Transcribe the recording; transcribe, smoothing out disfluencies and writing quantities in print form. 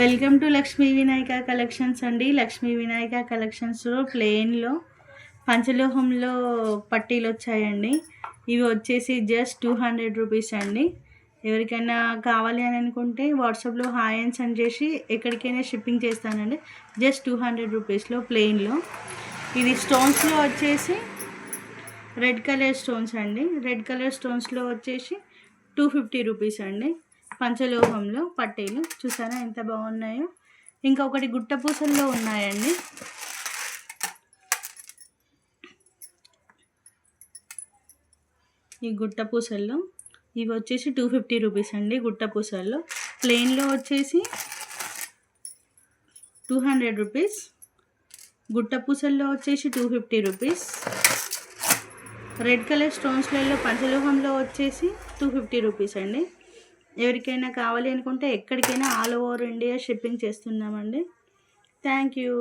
Welcome to Lakshmi Vinayaka collections అండి. లక్ష్మీ వినాయక కలెక్షన్స్లో ప్లెయిన్లో పంచలోహంలో పట్టీలు వచ్చాయండి. ఇవి వచ్చేసి జస్ట్ 200 రూపీస్ అండి. ఎవరికైనా కావాలి అని అనుకుంటే వాట్సాప్లో హాయ్ అని సెండ్ చేసి ఎక్కడికైనా షిప్పింగ్ చేస్తానండి. జస్ట్ 200 రూపీస్లో ప్లెయిన్లో. ఇది స్టోన్స్లో వచ్చేసి రెడ్ కలర్ స్టోన్స్ అండి. రెడ్ కలర్ స్టోన్స్లో వచ్చేసి 250 రూపీస్ అండి. పంచలోహంలో పట్టీలు చూసారా ఎంత బాగున్నాయో. ఇంకొకటి గుట్ట పూసల్లో ఉన్నాయండి. ఈ గుట్ట పూసల్లో ఇవి వచ్చేసి 250 రూపీస్ అండి. గుట్ట పూసల్లో ప్లెయిన్లో వచ్చేసి 200 రూపీస్, గుట్ట పూసల్లో వచ్చేసి 250 రూపీస్, రెడ్ కలర్ స్టోన్స్లలో పంచలోహంలో వచ్చేసి 250 రూపీస్ అండి. ఎవరికైనా కావాలి అనుకుంటే ఎక్కడికైనా ఆల్ ఓవర్ ఇండియా షిప్పింగ్ చేస్తున్నామండి. Thank you.